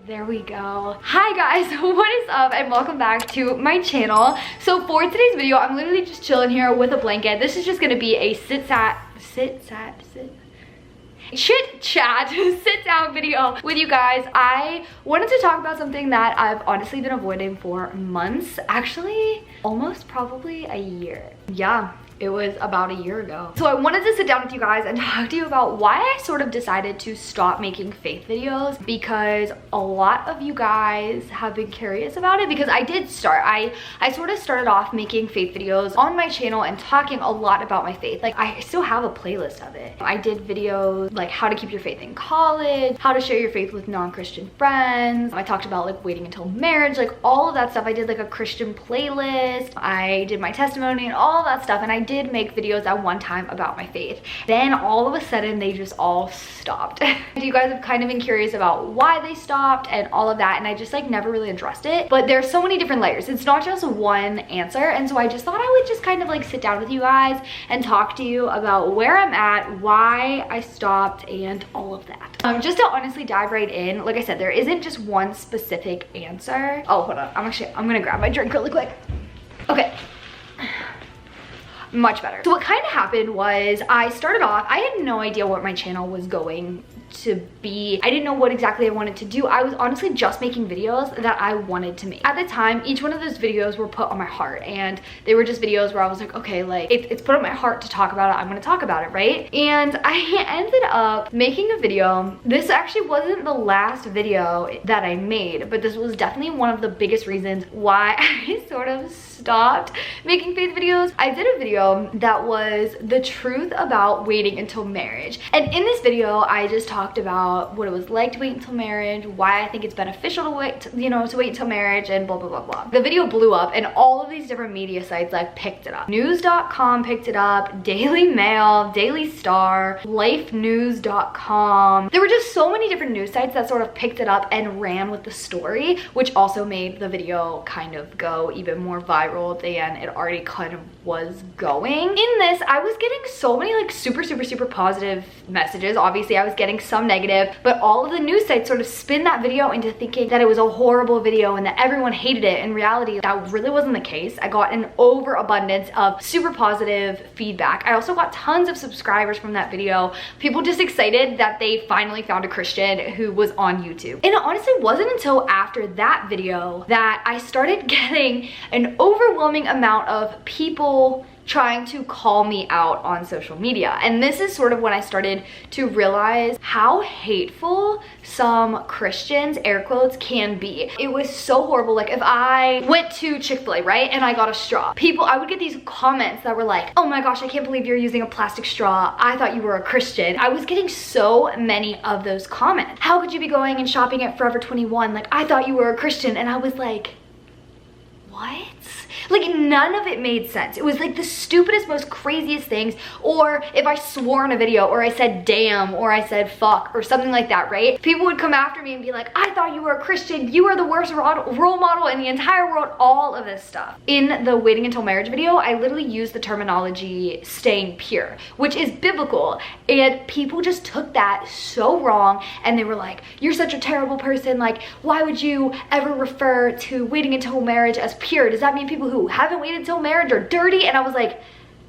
There we go. Hi guys, what is up and welcome back to my channel. So for today's video, I'm literally just chilling here with a blanket. This is just gonna be a chit chat sit down video with you guys. I wanted to talk about something that I've honestly been avoiding for months, actually almost probably a year. Yeah, it was about a year ago. So I wanted to sit down with you guys and talk to you about why I sort of decided to stop making faith videos, because a lot of you guys have been curious about it. Because I did start, I sort of started off making faith videos on my channel and talking a lot about my faith. Like, I still have a playlist of it. I did videos like how to keep your faith in college, how to share your faith with non-Christian friends. I talked about like waiting until marriage, like all of that stuff. I did like a Christian playlist. I did my testimony and all of that stuff. And I did make videos at one time about my faith. Then all of a sudden they just all stopped. You guys have kind of been curious about why they stopped and all of that, and I just like never really addressed it. But there's so many different layers. It's not just one answer. And so I just thought I would just kind of like sit down with you guys and talk to you about where I'm at, why I stopped, and all of that. Just to honestly dive right in, like I said, there isn't just one specific answer. Oh, hold on. I'm gonna grab my drink really quick. Okay. Much better. So what kind of happened was I started off, I had no idea what my channel was going to be. I didn't know what exactly I wanted to do. I was honestly just making videos that I wanted to make. At the time, each one of those videos were put on my heart, and they were just videos where I was like, okay, like it's put on my heart to talk about it, I'm gonna talk about it, right? And I ended up making a video. This actually wasn't the last video that I made, but this was definitely one of the biggest reasons why I sort of stopped making faith videos. I did a video that was the truth about waiting until marriage. And in this video, I just talked about what it was like to wait until marriage, why I think it's beneficial to wait, to wait until marriage, and blah, blah, blah, blah. The video blew up, and all of these different media sites like picked it up. News.com picked it up, Daily Mail, Daily Star, lifenews.com. There were just so many different news sites that sort of picked it up and ran with the story, which also made the video kind of go even more viral than it already kind of was going. In this, I was getting so many like super positive messages. Obviously, I was getting some negative, but all of the news sites sort of spin that video into thinking that it was a horrible video and that everyone hated it. In reality, that really wasn't the case. I got an overabundance of super positive feedback. I also got tons of subscribers from that video. People just excited that they finally found a Christian who was on YouTube. And it honestly wasn't until after that video that I started getting an overwhelming amount of people trying to call me out on social media. And this is sort of when I started to realize how hateful some Christians, air quotes, can be. It was so horrible. Like, if I went to Chick-fil-A, right, and I got a straw, I would get these comments that were like, oh my gosh, I can't believe you're using a plastic straw. I thought you were a Christian. I was getting so many of those comments. How could you be going and shopping at Forever 21? Like, I thought you were a Christian. And I was like, what? Like, none of it made sense. It was like the stupidest, most craziest things. Or if I swore in a video, or I said damn, or I said fuck, or something like that, right? People would come after me and be like, I thought you were a Christian. You are the worst role model in the entire world. All of this stuff. In the waiting until marriage video, I literally used the terminology staying pure, which is biblical. And people just took that so wrong. And they were like, you're such a terrible person. Like, why would you ever refer to waiting until marriage as pure? Does that mean people who haven't waited till marriage are dirty? And I was like,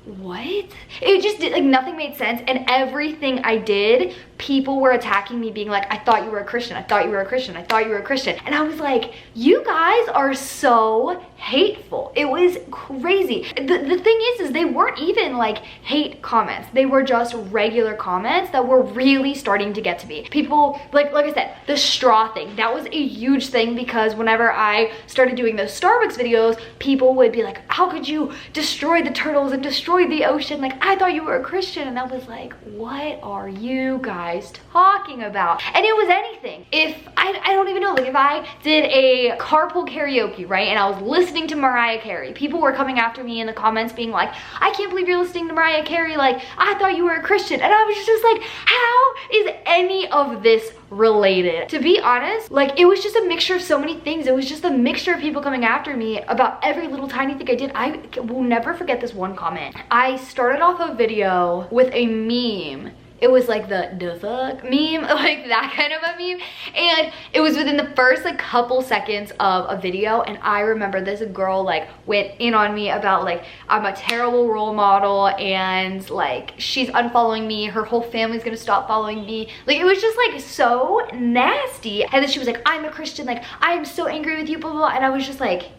what? It just did, like, nothing made sense. And everything I did, people were attacking me, being like, I thought you were a Christian. I thought you were a Christian. I thought you were a Christian. And I was like, you guys are so hateful. It was crazy. The thing is they weren't even like hate comments. They were just regular comments that were really starting to get to me. People, like I said, the straw thing, that was a huge thing, because whenever I started doing those Starbucks videos, people would be like, how could you destroy the turtles and destroy the ocean? Like, I thought you were a Christian. And I was like, what are you guys talking about? And it was anything. If I don't even know, like if I did a carpool karaoke, right, and I was listening to Mariah Carey, people were coming after me in the comments being like, I can't believe you're listening to Mariah Carey, like I thought you were a Christian. And I was just like, how is any of this related? To be honest, like, it was just a mixture of so many things. It was just a mixture of people coming after me about every little tiny thing I did. I will never forget this one comment. I started off a video with a meme it was like the fuck meme, like that kind of a meme. And it was within the first like couple seconds of a video, and I remember this girl like went in on me about like I'm a terrible role model and like she's unfollowing me, her whole family's gonna stop following me. Like it was just like so nasty. And then she was like, I'm a Christian, like I am so angry with you, blah blah blah. And I was just like,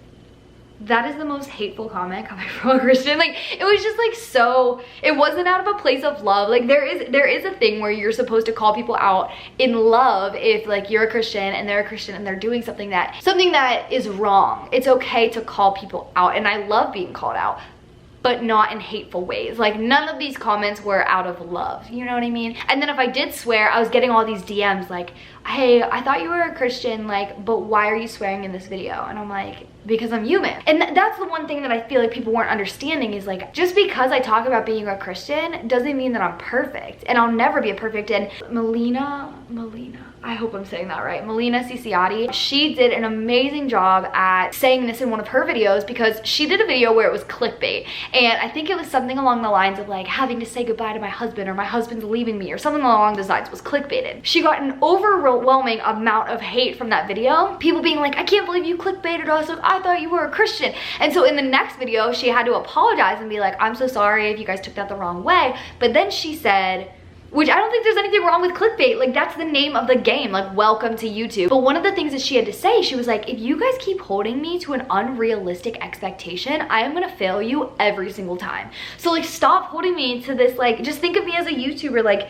that is the most hateful comment coming from a Christian. Like it was just like, so it wasn't out of a place of love. Like there is a thing where you're supposed to call people out in love if like you're a Christian and they're a Christian and they're doing something that is wrong. It's okay to call people out, and I love being called out, but not in hateful ways. Like none of these comments were out of love, you know what I mean? And then if I did swear, I was getting all these DMs like, hey, I thought you were a Christian, like, but why are you swearing in this video? And I'm like, because I'm human. And that's the one thing that I feel like people weren't understanding, is like, just because I talk about being a Christian doesn't mean that I'm perfect, and I'll never be perfect. And Milena, I hope I'm saying that right, Milena Ciciotti, she did an amazing job at saying this in one of her videos, because she did a video where it was clickbait, and I think it was something along the lines of like having to say goodbye to my husband, or my husband's leaving me, or something along those lines was clickbaited. She got an overwhelming amount of hate from that video, people being like, I can't believe you clickbaited us, like I thought you were a Christian. And so in the next video she had to apologize and be like, I'm so sorry if you guys took that the wrong way. But then she said, which I don't think there's anything wrong with clickbait, like that's the name of the game, like welcome to YouTube. But one of the things that she had to say, she was like, if you guys keep holding me to an unrealistic expectation, I am gonna fail you every single time. So like stop holding me to this, like just think of me as a YouTuber, like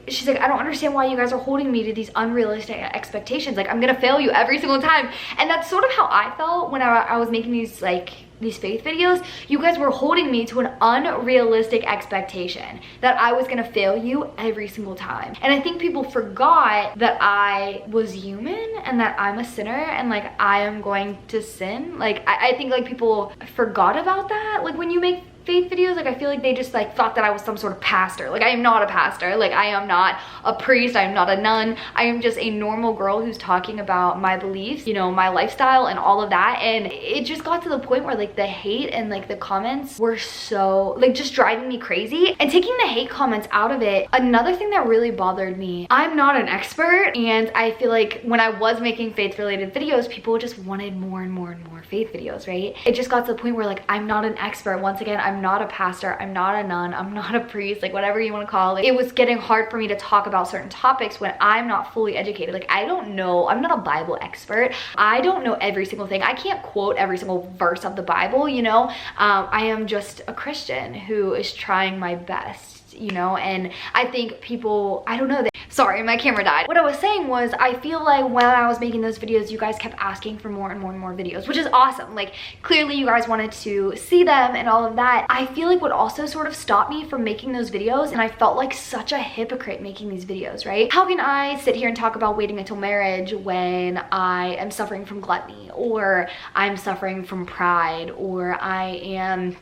she's like, I don't understand why you guys are holding me to these unrealistic expectations, like I'm gonna fail you every single time. And that's sort of how I felt when I was making these faith videos. You guys were holding me to an unrealistic expectation that I was gonna fail you every single time. And I think people forgot that I was human and that I'm a sinner and like I am going to sin. Like I think like people forgot about that. Like when you make faith videos, like I feel like they just like thought that I was some sort of pastor. Like I am not a pastor, like I am not a priest, I am not a nun, I am just a normal girl who's talking about my beliefs, you know, my lifestyle and all of that. And it just got to the point where like the hate and like the comments were so like just driving me crazy. And taking the hate comments out of it, another thing that really bothered me, I'm not an expert, and I feel like when I was making faith related videos, people just wanted more and more and more faith videos, right? It just got to the point where like I'm not an expert. Once again, I'm not a pastor, I'm not a nun, I'm not a priest, like whatever you want to call it. It was getting hard for me to talk about certain topics when I'm not fully educated. Like I don't know, I'm not a Bible expert. I don't know every single thing. I can't quote every single verse of the Bible, you know? I am just a Christian who is trying my best, you know? And I think people, I don't know, sorry, my camera died. What I was saying was, I feel like when I was making those videos, you guys kept asking for more and more and more videos, which is awesome. Like clearly you guys wanted to see them and all of that. I feel like what also sort of stopped me from making those videos, and I felt like such a hypocrite making these videos, right? How can I sit here and talk about waiting until marriage when I am suffering from gluttony, or I'm suffering from pride, or I am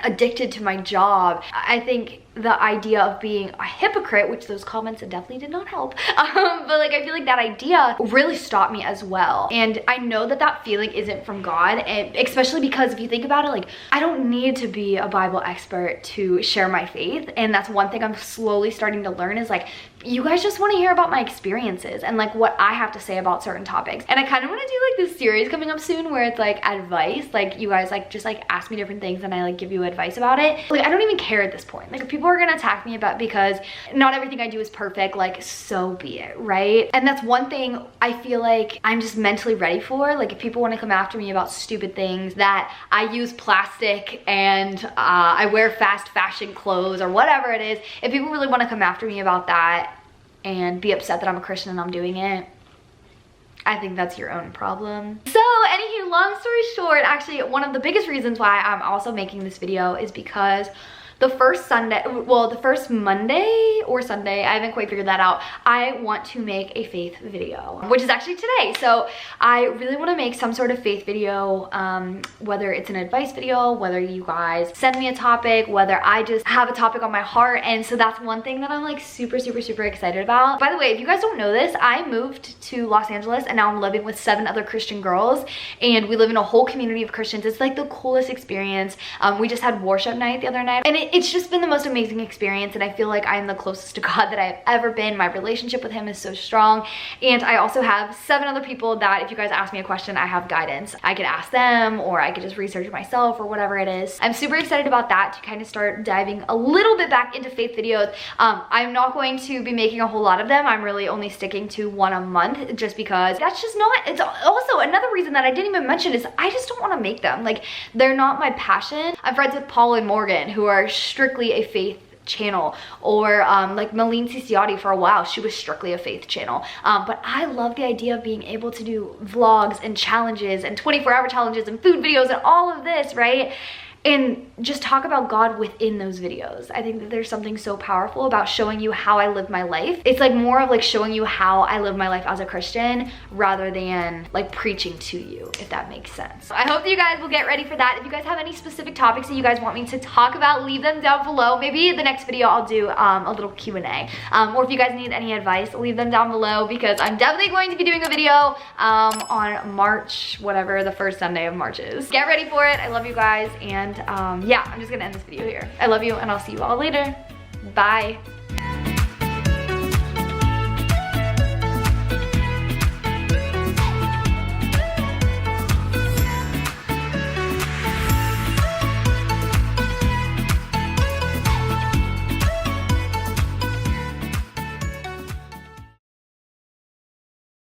addicted to my job? I think the idea of being a hypocrite, which those comments definitely did not help, but like I feel like that idea really stopped me as well. And I know that that feeling isn't from God, and especially because if you think about it, like I don't need to be a Bible expert to share my faith. And that's one thing I'm slowly starting to learn, is like you guys just want to hear about my experiences and like what I have to say about certain topics. And I kind of want to do like this series coming up soon where it's like advice, like you guys like just like ask me different things and I like give you advice about it. Like I don't even care at this point. Like if people are gonna attack me about, because not everything I do is perfect, like so be it, right? And that's one thing I feel like I'm just mentally ready for. Like if people want to come after me about stupid things, that I use plastic and I wear fast fashion clothes or whatever it is, if people really want to come after me about that and be upset that I'm a Christian and I'm doing it, I think that's your own problem. So anywho, long story short, actually one of the biggest reasons why I'm also making this video is because the first Monday or Sunday, I haven't quite figured that out, I want to make a faith video, which is actually today. So I really want to make some sort of faith video, whether it's an advice video, whether you guys send me a topic, whether I just have a topic on my heart. And so that's one thing that I'm like super excited about. By the way, if you guys don't know this, I moved to Los Angeles and now I'm living with 7 other Christian girls, and we live in a whole community of Christians. It's like the coolest experience. We just had worship night the other night, and it's just been the most amazing experience, and I feel like I'm the closest to God that I've ever been. My relationship with him is so strong, and I also have 7 other people that if you guys ask me a question, I have guidance. I could ask them, or I could just research it myself, or whatever it is. I'm super excited about that, to kind of start diving a little bit back into faith videos. I'm not going to be making a whole lot of them. I'm really only sticking to 1 a month, just because that's just not, it's also another reason that I didn't even mention is I just don't want to make them. Like, they're not my passion. I'm friends with Paul and Morgan, who are strictly a faith channel, or like Milena Ciciotti. For a while she was strictly a faith channel, but I love the idea of being able to do vlogs and challenges and 24-hour challenges and food videos and all of this, right? And just talk about God within those videos. I think that there's something so powerful about showing you how I live my life. It's like more of like showing you how I live my life as a Christian, rather than like preaching to you, if that makes sense. I hope that you guys will get ready for that. If you guys have any specific topics that you guys want me to talk about, leave them down below. Maybe the next video I'll do a little Q&A. Or if you guys need any advice, leave them down below, because I'm definitely going to be doing a video on March, whatever the first Sunday of March is. Get ready for it. I love you guys, and yeah, I'm just gonna end this video here. I love you, and I'll see you all later. Bye.